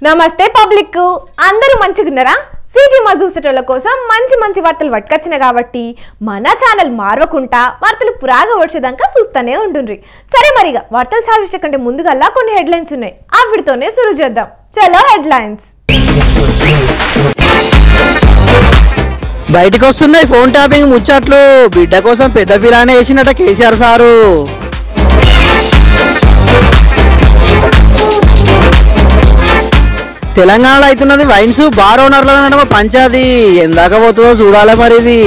నమస్తే పబ్లిక్, అందరూ మంచిగున్నారా? సిటీ మా చూసేటోళ్ళ కోసం మంచి మంచి వార్తలు పట్టుకొచ్చిన కాబట్టి మన ఛానల్ మారవకుండా వార్తలు పురాగా వచ్చేదాకా చూస్తూనే ఉండుండ్రి. సరే మరిగా వార్తలు చాలించే కంటే ముందుగల్లా కొన్ని హెడ్లైన్స్ ఉన్నాయి, అవిటితోనే సురు చేద్దాం. చలో హెడ్లైన్స్. బయటకు వస్తున్నాయి ఫోన్ ట్యాపింగ్ ముచ్చట్లు. బిడ్డ కోసం పెద్ద ఫిరానే వేసినట్ట కేసీఆర్ సారు. తెలంగాణలో అవుతున్నది వైన్స్ బార్ ఓనర్ల నడమ పంచాది. ఎందాక పోతుందో చూడాలి మరి. ఇది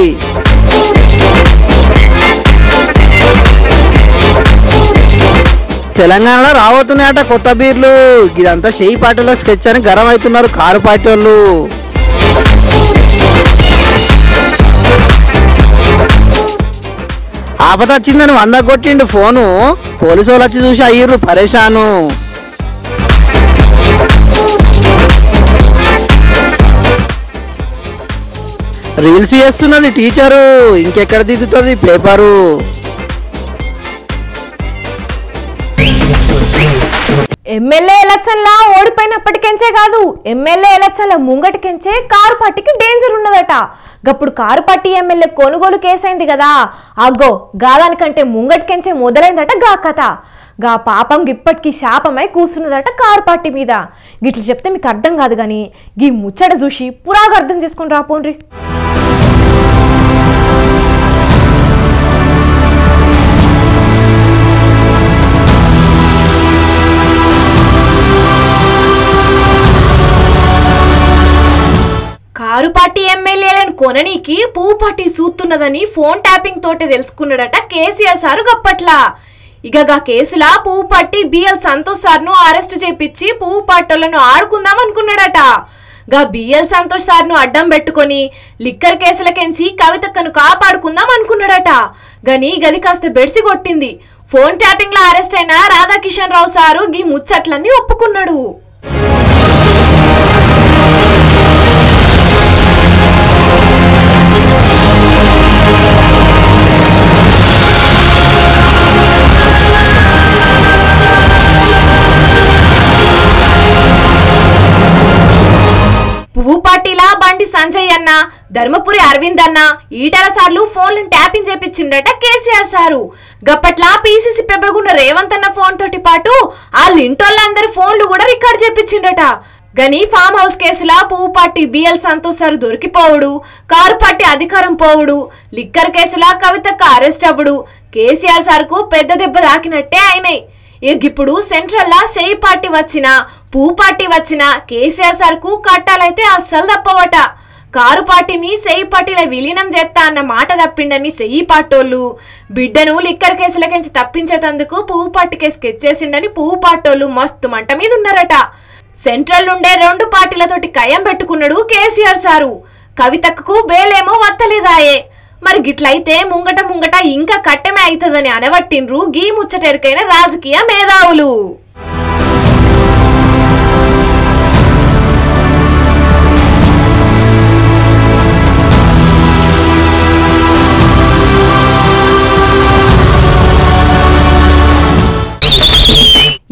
తెలంగాణలో రాబోతున్నాయట కొత్త బీర్లు. ఇదంతా షేయి పార్టీలో స్కెచ్ అని గరం అవుతున్నారు కారు పార్టీ వాళ్ళు. ఆపద వచ్చిందని 100 కొట్టిండు ఫోను. పోలీసు వాళ్ళు వచ్చి చూసి అయ్యిర్రు పరేషాను. రీల్స్ చేస్తున్నది టీచరు, ఇంకెక్కడ దిగుతుంది పేపరు. ఎమ్మెల్యే ఎలక్షన్లా ఓడిపోయినప్పటికెంచే కాదు, ఎమ్మెల్యే ఎలక్షన్ల ముంగటికెంచే కారు పార్టీకి డేంజర్ ఉన్నదట. గప్పుడు కారు పార్టీ ఎమ్మెల్యే కొనుగోలు కేసైంది కదా, అగ్గో గాదానికంటే ముంగటికెంచే మొదలైందట గా కథ. గా పాపం ఇప్పటికీ శాపమై కూర్చున్నదట కారు పార్టీ మీద. గిట్ల చెప్తే మీకు అర్థం కాదు కానీ గీ ముచ్చట చూసి పురాగా అర్థం చేసుకుని రాపోండ్రి. కారు పార్టీ ఎమ్మెల్యేలను కొననీకి పువ్వు పార్టీ సూతున్నదని ఫోన్ ట్యాపింగ్ తోటే తెలుసుకున్నాడట కేసీఆర్ సారు గప్పట్లా. ఇక కేసులా పువ్వు పార్టీ బిఎల్ సంతోష్ సార్ను అరెస్ట్ చేపించి పువ్వు పార్టీలను ఆడుకుందాం అనుకున్నాడట. గా బిఎల్ సంతోష్ సార్ను అడ్డం పెట్టుకొని లిక్కర్ కేసులకెంచి కవితక్కను కాపాడుకుందాం అనుకున్నాడట. గని గది కాస్త బెడిసి కొట్టింది. ఫోన్ ట్యాపింగ్ లో అరెస్ట్ అయిన రాధాకిషన్ రావు సారు గీ ముచ్చట్లన్నీ ఒప్పుకున్నాడు. పువ్వు పార్టీలా బండి సంజయ్ అన్న, ధర్మపురి అరవింద్ అన్న ఈటల సార్లు ఫోన్లను ట్యాపింగ్ చేపించిండట కేసీఆర్ సారు. గప్పట్లా పీసీసీ పెబ్బగున్న రేవంత్ అన్న ఫోన్ తోటి పాటు వాళ్ళ ఇంటోళ్ళందరి ఫోన్లు కూడా రికార్డ్ చేపించిండట. గని ఫామ్ హౌస్ కేసులా పువ్వు పార్టీ బిఎల్ సంతోష్ సారు దొరికిపోవుడు, కారు పార్టీ అధికారం పోవుడు, లిక్కర్ కేసులా కవితక్క అరెస్ట్ అవ్వడు కేసీఆర్ సార్కు పెద్ద దెబ్బ తాకినట్టే అయినాయి. ఇప్పుడు సెంట్రల్లా షేయి పార్టీ వచ్చినా పువ్వు పార్టీ వచ్చినా కేసీఆర్ సార్కు కట్టాలైతే అస్సలు తప్పవట. కారు పార్టీని షేయి పార్టీలో విలీనం చేస్తా అన్న మాట తప్పిండని షేయి పార్టోళ్ళు, బిడ్డను లిక్కర్ కేసులకించి తప్పించేందుకు పువ్వు పార్టీకే స్కెచ్ చేసిండని పువ్వు పార్టోళ్ళు మస్తు మంట మీద ఉన్నారట. సెంట్రల్ నుండే 2 పార్టీలతోటి కయ్యం పెట్టుకున్నాడు కేసీఆర్ సారు. కవితక్కకు బేలేమో వత్తలేదాయే. మరి గిట్లయితే ముంగట ఇంకా కట్టమే అవుతుందని అనబట్టిండ్రు గీ ముచ్చటెరికైన రాజకీయ మేధావులు.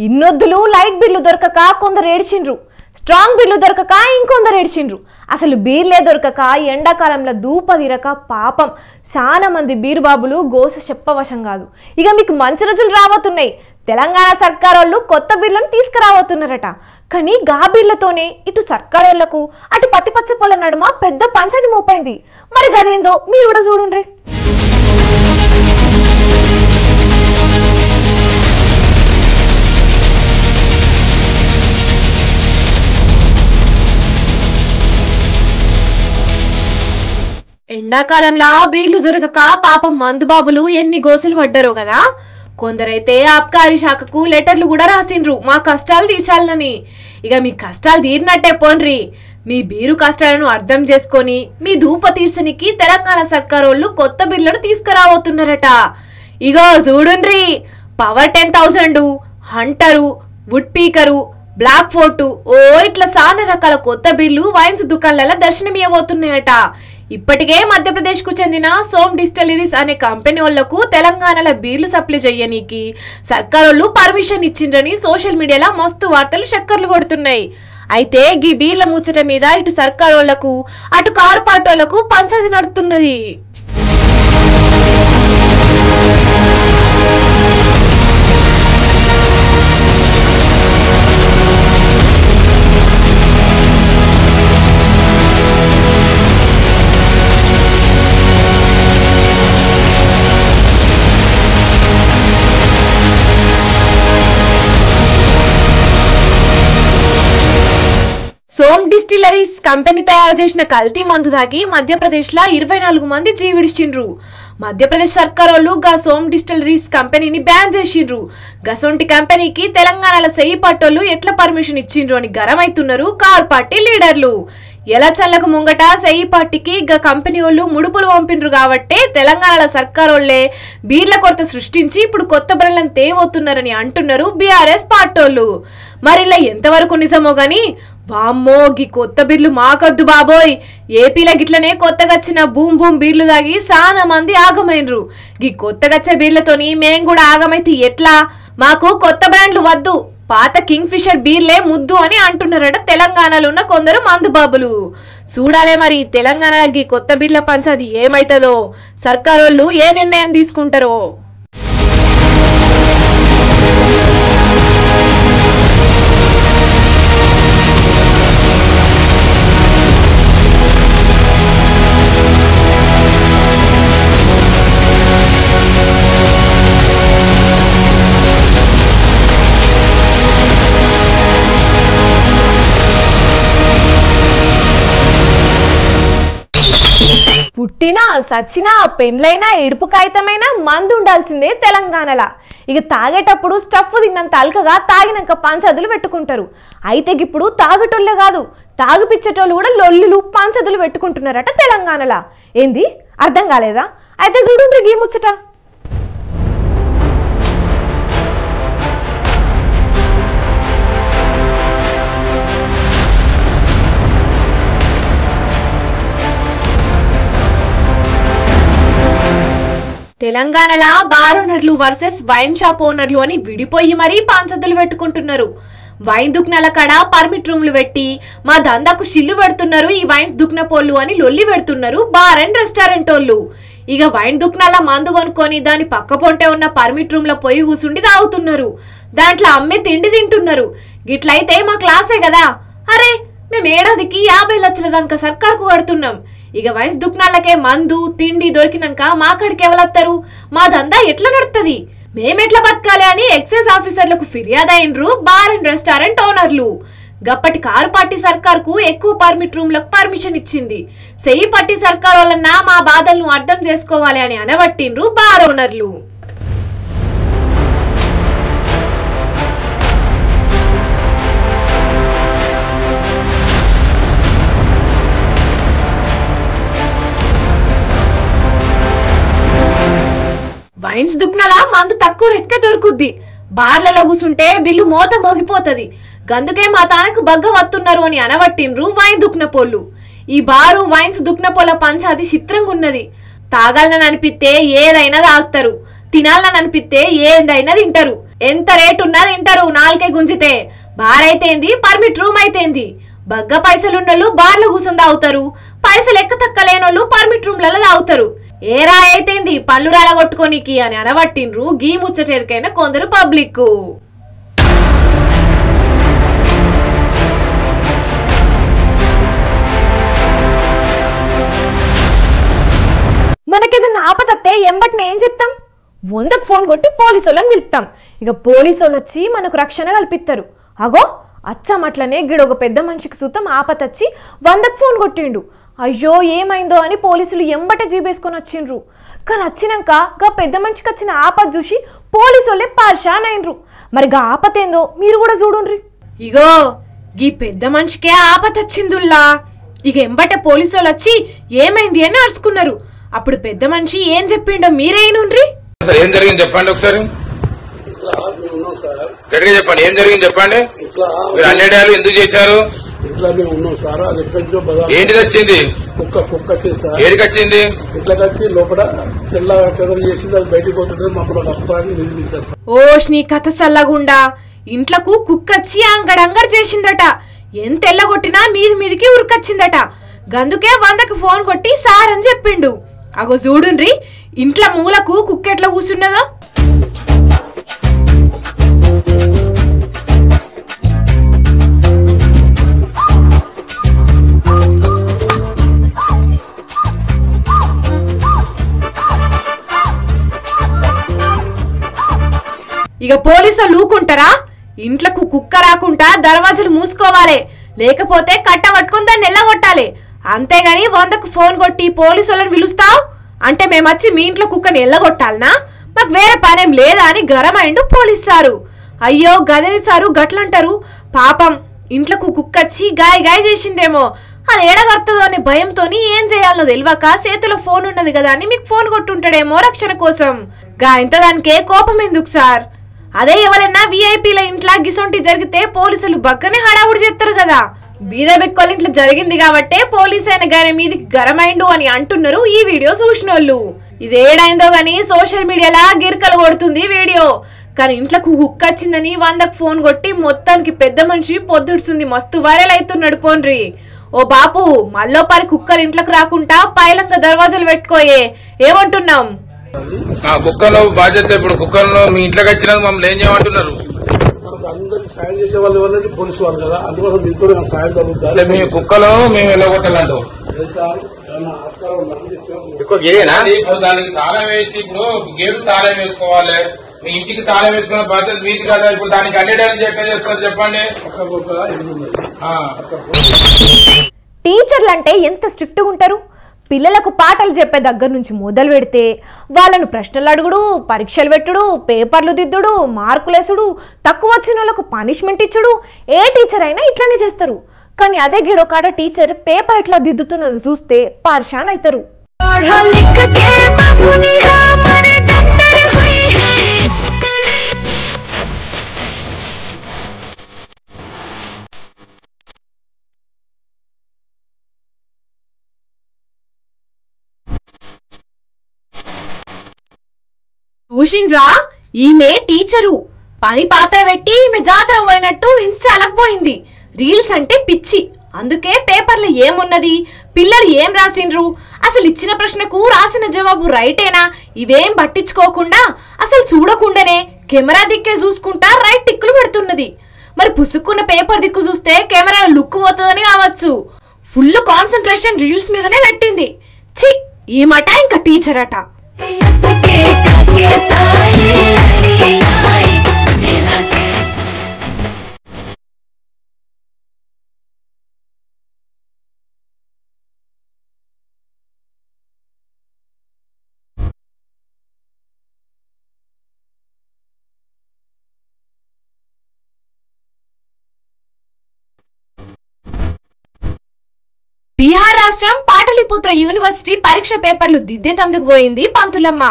ఇన్నొద్దులు లైట్ బిల్లు దొరకక కొందరు ఏడ్చిండ్రు, స్ట్రాంగ్ బిల్లు దొరకక ఇంకొందరు ఏడ్చిండ్రు. అసలు బీర్లే దొరకక ఎండాకాలంలో దూపదీరక పాపం చాలా మంది బీరుబాబులు గోస చెప్పవశం కాదు. ఇక మీకు మంచి రోజులు రాబోతున్నాయి. తెలంగాణ సర్కార్ వాళ్ళు కొత్త బీర్లను తీసుకురాబోతున్నారట. కానీ గా బీర్లతోనే ఇటు సర్కార్ వాళ్లకు అటు పత్తిపచ్చ పొల నడుమ పెద్ద పంచాయతీ మోపైంది. మరి గదేందో మీరు కూడా చూడండి. ఎండాకాలంలో బీర్లు దొరకక పాపం మందుబాబులు ఎన్ని గోసులు పడ్డారో కదా. కొందరైతే ఆబ్కారీ శాఖకు లెటర్లు కూడా రాసిండ్రు మా కష్టాలు తీర్చాలని. ఇక మీ కష్టాలు తీరినట్టే పోన్రి. మీ బీరు కష్టాలను అర్థం చేసుకొని మీ ధూప తీర్చనికి తెలంగాణ సర్కార్ వాళ్ళు కొత్త బీర్లను తీసుకురాబోతున్నారట. ఇగో చూడుండ్రి, power 10,000, hunter, woodpecker, black fort, ఓ ఇట్లా చాలా రకాల కొత్త బీర్లు వైన్స్ దుకాణాలలో దర్శనమియబోతున్నాయట. ఇప్పటికే మధ్యప్రదేశ్ కు చెందిన సోమ్ డిస్టిలరీస్ అనే కంపెనీ వాళ్లకు తెలంగాణలో బీర్లు సప్లై చేయనీకి సర్కారోళ్ళు పర్మిషన్ ఇచ్చిండ్రని సోషల్ మీడియాలో మస్తు వార్తలు చక్కర్లు కొడుతున్నాయి. అయితే గీ బీర్ల ముచ్చట మీద ఇటు సర్కారోళ్లకు అటు కార్పొరేటర్లకు పంచాయతీ నడుతున్నది. సోమ్ డిస్టిలరీస్ కంపెనీ తయారు చేసిన కల్తీ మందు తాగి మధ్యప్రదేశ్ లో 24 మంది జీవిడిచిండ్రు. మధ్యప్రదేశ్ సర్కారోళ్ళు గా సోమ్ డిస్టిలరీస్ కంపెనీని బ్యాన్ చేసిండ్రు. గసొంటి కంపెనీకి తెలంగాణలో సెయ్యి పట్టోళ్ళు ఎట్లా పర్మిషన్ ఇచ్చిండ్రు అని గరమైతున్నారు కార్ పార్టీ లీడర్లు. ఎలక్షన్లకు ముంగట సెయ్యి పార్టీకి గా కంపెనీ వాళ్ళు ముడుపులు పంపిండ్రు కాబట్టే తెలంగాణలో సర్కారోళ్లే బీర్ల కొరత సృష్టించి ఇప్పుడు కొత్త బ్రాండ్లను తేవోతున్నారని అంటున్నారు బీఆర్ఎస్ పార్టోళ్ళు. మరిలా ఎంతవరకు నిజమో గాని వామ్మో గీ కొత్త బీర్లు మాకొద్దు బాబోయ్, ఏపీలో గిట్లనే కొత్తగచ్చిన బూమ్ బూమ్ బీర్లు తాగి చాలా మంది ఆగమైనరు. గీ కొత్తగచ్చే బీర్లతోని మేం కూడా ఆగమైతే ఎట్లా, మాకు కొత్త బ్రాండ్లు వద్దు, పాత కింగ్ ఫిషర్ బీర్లే ముద్దు అని అంటున్నారట తెలంగాణలో ఉన్న కొందరు మందు బాబులు. చూడాలే మరి తెలంగాణలో గీ కొత్త బీర్ల పంచాది ఏమైతుందో, సర్కారోళ్ళు ఏ నిర్ణయం తీసుకుంటారో. పుట్టినా సచ్చినా పెండ్లైనా ఇడుపు కాగితమైనా మందు ఉండాల్సిందే తెలంగాణలో. ఇక తాగేటప్పుడు స్టఫ్ తిన్నంత అల్కగా తాగినాక పంచదులు పెట్టుకుంటారు. అయితే ఇప్పుడు తాగటోళ్ళే కాదు తాగిపిచ్చేటోళ్ళు కూడా లొల్లులు పంచదులు పెట్టుకుంటున్నారట తెలంగాణలో. ఏంది అర్థం కాలేదా? అయితే చూడుండ్రి గీ ముచ్చట. తెలంగాణలో బార్ ఓనర్లు వర్సెస్ వైన్ షాప్ ఓనర్లు అని విడిపోయి మరీ పంచదులు పెట్టుకుంటున్నారు. వైన్ దుక్నాల కాడ పర్మిట్ రూమ్లు పెట్టి మా దందాకు షిల్లు పెడుతున్నారు ఈ వైన్స్ దుక్న పోళ్ళు అని లొల్లి పెడుతున్నారు బార్ అండ్ రెస్టారెంట్ వాళ్ళు. ఇక వైన్ దుక్నాల మందు కొనుక్కొని దాని పక్క పొంటే ఉన్న పర్మిట్ రూమ్ లో పోయి కూసుండి తాగుతున్నారు. దాంట్లో అమ్మే తిండి తింటున్నారు. గిట్లయితే మా క్లాసే కదా. అరే మేము ఏడాదికి 50 లక్షల దాకా సర్కార్కు కడుతున్నాం. ఇక వైన్స్ దుక్నాలకే మందు తిండి దొరికినాక మా కాడికి ఎవలత్తారు? మా దందా ఎట్లా నడుతుంది? మేమెట్లా బతకాలి అని ఎక్సైజ్ ఆఫీసర్లకు ఫిర్యాదు అయినరు బార్ అండ్ రెస్టారెంట్ ఓనర్లు. గప్పటి కారు పార్టీ సర్కార్కు ఎక్కువ పర్మిట్ రూమ్లకు పర్మిషన్ ఇచ్చింది. సెయ్యి పట్టి సర్కార్ వాళ్ళన్నా మా బాధలను అర్థం చేసుకోవాలి అని అనబట్టిండ్రు బార్ ఓనర్లు. వైన్స్ దుక్నలా మందు తక్కువ రెట్కే దొరుకుద్ది. బార్లలో కూసుంటే బిల్లు మోత మోగిపోతుంది. గందుకే మా తానకు బగ్గ వస్తున్నారు అని అనబట్టిండ్రు వైన్ దుక్న పోళ్ళు. ఈ బారు వైన్స్ దుక్న పోల పంచాది చిత్రంగా ఉన్నది. తాగాలని అనిపిస్తే ఏదైనా తాగుతారు, తినాలని అనిపిస్తే ఏదైనా తింటారు, ఎంత రేటు ఉన్నా తింటారు నాలుకే గుంజితే. బార్ అయితేంది పర్మిట్ రూమ్ అయితేంది. బగ్గ పైసలున్నోళ్ళు బార్లో కూర్చొని తాగుతారు, పైసలు ఎక్క తక్కలేనోళ్ళు పర్మిట్ రూమ్లలో తాగుతారు. ఏ రాయితేంది పళ్ళు రాలగొట్టుకోనికి అని అనబట్టిండ్రు గీ ముచ్చటెరికైన కొందరు పబ్లిక్. మనకేదన్నా ఆపదత్తే ఎంబటిని ఏం చెప్తాం? 100కు ఫోన్ కొట్టి పోలీసు వాళ్ళని పిలుస్తాం. ఇక పోలీసు వాళ్ళు వచ్చి మనకు రక్షణ కల్పిస్తారు. అగో అచ్చమట్లనే గిడొక పెద్ద మనిషికి సూతం ఆపతచ్చి 100కు ఫోన్ కొట్టిండు. అయ్యో ఏమైందో అని పోలీసులు ఎంబటే జీబేసుకొని వచ్చిండ్రు. కానీ వచ్చినాక గా పెద్ద మనిషికి వచ్చిన ఆపద చూసి పోలీసు వాళ్ళే పరేషాన్ అయినరు. మరి గా ఆపతేందో మీరు కూడా చూడుండ్రి. ఇగో గీ పెద్ద మనిషికే ఆపద వచ్చిందుల్లా. ఇక ఎంబటే పోలీసు వాళ్ళు వచ్చి ఏమైంది అని అరుచుకున్నారు. అప్పుడు పెద్ద మనిషి ఏం చెప్పిండో మీరేనుండ్రి. ఏం జరిగింది చెప్పండి ఒకసారి, గట్టిగా చెప్పండి. ఏం జరిగింది చెప్పండి. మీరు అన్యాయాలు ఎందుకు చేశారు? ఇంట్లోనే ఉన్నాం సార్. అది ఎక్కడికో ఏంటిది వచ్చింది? కుక్క వచ్చేది సార్. ఏడికి వచ్చింది? ఇట్లా వచ్చి లోపల తెల్ల చెదలు చేసింది. అది బయటకు పోతుంటే మమ్మల్ని అప్పాన్ని నిలిపించారు. ఓష్ నీ కథ సల్లగుండా. ఇంట్లకు కుక్కచ్చి అంగడంగడి చేసిందట. ఎంత ఎల్లగొట్టినా మీదికి ఉరికొచ్చిందట. గందుకే 100కి ఫోన్ కొట్టి సార్ అని చెప్పిండు. అగో చూడుండ్రి ఇంట్ల మూలకు కుక్కెట్లా కూర్చున్నదో. ఇక పోలీసులు ఊకుంటారా? ఇంట్లకు కుక్క రాకుండా దర్వాజలు మూసుకోవాలి, లేకపోతే కట్ట పట్టుకుని దాన్ని ఎల్లగొట్టాలి. అంతేగాని 100కు ఫోన్ కొట్టి పోలీసులను పిలుస్తావు అంటే మేమొచ్చి మీ ఇంట్లో కుక్కని ఎల్లగొట్టాలనా? మాకు వేరే పనేం లేదా అని గరమైండు పోలీసు సారు. అయ్యో గదే సారు గట్లంటారు. పాపం ఇంట్లకు కుక్కచ్చి గాయ చేసిందేమో. అది ఏడగడుతుందో అనే భయంతోని ఏం చేయాలనో తెలియక చేతిలో ఫోన్ ఉన్నది కదా అని మీకు ఫోన్ కొట్టుంటాడేమో రక్షణ కోసం. ఇంత దానికే కోపం ఎందుకు సార్? అదే ఎవరైనా విఐపీల ఇంట్లో గిసొంటి జరిగితే పోలీసులు బక్కనే హడావుడి చేస్తారు కదా. బీద బెక్కోళ్ళ ఇంట్లో జరిగింది కాబట్టే పోలీసు అయిన గారి మీదికి గరమైండు అని అంటున్నారు ఈ వీడియో చూసినోళ్ళు. ఇదేడైందో గానీ సోషల్ మీడియాలా గిరికలు కొడుతుంది వీడియో. కానీ ఇంట్లకు హుక్ వచ్చిందని 100కు ఫోన్ కొట్టి మొత్తానికి పెద్ద మనిషి పొద్దుడుస్తుంది. మస్తు వైరల్ అవుతున్నాడు. పోన్రి ఓ బాపు, మళ్ళో పరి కుక్కలు ఇంట్లోకి రాకుండా పైలంగా దర్వాజాలు పెట్టుకోయే. ఏమంటున్నాం? కుక్కలో బాధ్యత. ఇప్పుడు కుక్కల్లో మీ ఇంట్లోకి వచ్చినాక మమ్మల్ని ఏం చేయమంటున్నారు? అందరికి సాయం చేసే వాళ్ళు ఎవరంటే పోలీసు వాళ్ళు కదా. అందుకోసం మీతో సాయం జరుగుతుంది. మీ కుక్కలో మేము వెళ్ళగొట్టాలంటావు? దానికి తాళం వేసి ఇప్పుడు గేటు తాళం వేసుకోవాలి. మీ ఇంటికి తాళం వేసుకున్న బాధ్యత మీది కదా. ఇప్పుడు దానికి అన్నిడానికి ఎట్లా చేస్తారు చెప్పండి. టీచర్లు అంటే ఎంత స్ట్రిక్ట్ గా ఉంటారు? పిల్లలకు పాఠాలు చెప్పే దగ్గర నుంచి మొదలు పెడితే వాళ్ళను ప్రశ్నలు అడుగుడు, పరీక్షలు పెట్టుడు, పేపర్లు దిద్దుడు, మార్కులేసుడు, తక్కువ వచ్చిన వాళ్ళకు పనిష్మెంట్ ఇచ్చుడు. ఏ టీచర్ అయినా ఇట్లానే చేస్తారు. కానీ అదే గిడొకాడ టీచర్ పేపర్ ఎట్లా దిద్దుతున్నది చూస్తే పరేషాన్ అవుతారు. చూసిండ్రా, ఈమె టీచరు పని పాత్ర పెట్టి ఈమె జాతర పోయినట్టు ఇన్స్టాలకు పోయింది. రీల్స్ అంటే పిచ్చి. అందుకే పేపర్లో ఏమున్నది, పిల్లలు ఏం రాసిండ్రు, అసలు ఇచ్చిన ప్రశ్నకు రాసిన జవాబు రైటేనా ఇవేం పట్టించుకోకుండా అసలు చూడకుండానే కెమెరా దిక్కే చూసుకుంటా రైట్ టిక్కులు పెడుతున్నది. మరి పుసుక్కున్న పేపర్ దిక్కు చూస్తే కెమెరా లుక్ పోతుందని కావచ్చు. ఫుల్ కాన్సన్ట్రేషన్ రీల్స్ మీదనే పెట్టింది. ఛీ, ఈ మట ఇంకా టీచర్ అట. బీహార్ రాష్ట్రం పాటలీపుత్ర యూనివర్సిటీ పరీక్ష పేపర్లు దిద్దేతందుకు పోయింది పంతులమ్మ.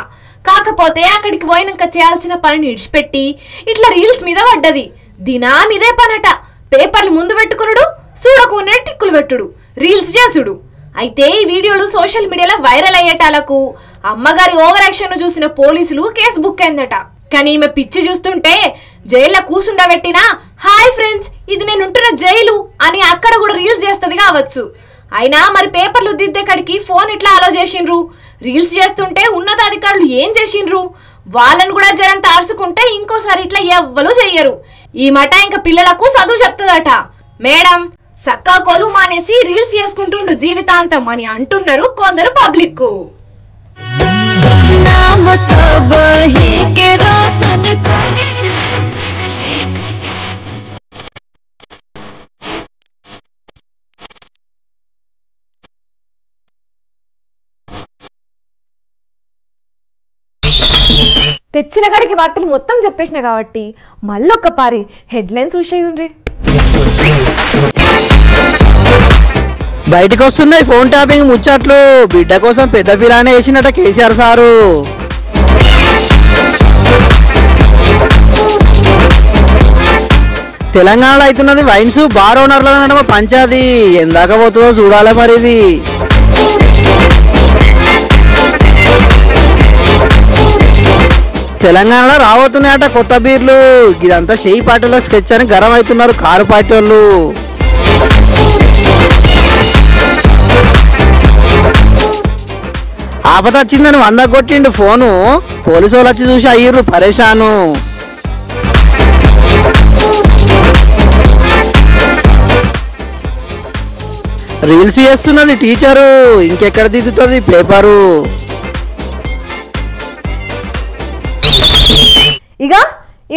కాకపోతే అక్కడికి పోయినాక చేయాల్సిన పనిని ఇడిచిపెట్టి ఇట్లా రీల్స్ మీద పడ్డది. దినాం ఇదే పనట. పేపర్లు ముందు పెట్టుకునుడు, చూడకునే టిక్కులు పెట్టుడు, రీల్స్ చేసుడు. అయితే ఈ వీడియోలు సోషల్ మీడియాలో వైరల్ అయ్యేటాలకు అమ్మగారి ఓవర్ యాక్షన్ చూసిన పోలీసులు కేసు బుక్ అయిందట. కానీ ఈమె పిచ్చి చూస్తుంటే జైల్లో కూసుండబెట్టినా హాయ్ ఫ్రెండ్స్ ఇది నేను ఉంటున్న జైలు అని అక్కడ కూడా రీల్స్ చేస్తుంది కావచ్చు. అయినా మరి పేపర్లు దిద్దే కాడికి ఫోన్ ఇట్లా అలో చేసిండ్రు. రీల్స్ చేస్తుంటే ఉన్నతాధికారులు ఏం చేసిండ్రు? వాళ్ళను కూడా జరంత అరుచుకుంటే ఇంకోసారి ఇట్లా ఎవ్వరూ చెయ్యరు. ఈ మట ఇంకా పిల్లలకు చదువు చెప్తుందట. మేడం సక్కా కొలు మానేసి రీల్స్ చేసుకుంటుండు జీవితాంతం అని అంటున్నారు కొందరు పబ్లిక్. తెచ్చిన కాడికి వార్తలు మొత్తం చెప్పేసిన కాబట్టి మళ్ళొక్క పారి హెడ్లైన్స్ చూసేయండి. బయటకు వస్తున్నాయి ఫోన్ ట్యాపింగ్ ముచ్చట్లు. బిడ్డ కోసం పెద్ద ఫిరానే వేసినట్ట కేసీఆర్ సారు. తెలంగాణలో అవుతున్నది వైన్స్ బార్ ఓనర్ల నడమ పంచాది ఎందాక పోతుందో చూడాలి మరి ఇది. తెలంగాణలో రాబోతున్నాయట కొత్త బీర్లు. ఇదంతా షేయి పార్టీలో స్కెచ్ అని గరం అవుతున్నారు కారు పార్టీ వాళ్ళు. ఆపద వచ్చిందని 100 కొట్టిండు ఫోను. పోలీసు వాళ్ళు వచ్చి చూసి అయ్యిర్రు పరేషాను. రీల్స్ చేస్తున్నది టీచరు, ఇంకెక్కడ దిగుతుంది పేపరు. ఇక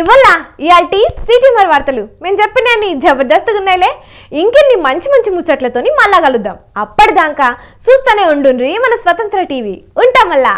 ఇవాళ ఇయాల్టి సిటీ మరి వార్తలు మేము చెప్పిన జబర్దస్త్గా ఉన్నాయిలే. ఇంకెన్ని మంచి మంచి ముచ్చట్లతోని మళ్ళా కలుద్దాం. అప్పటిదాకా చూస్తూనే ఉండుండ్రి మన స్వతంత్ర టీవీ. ఉంటాం మళ్ళా.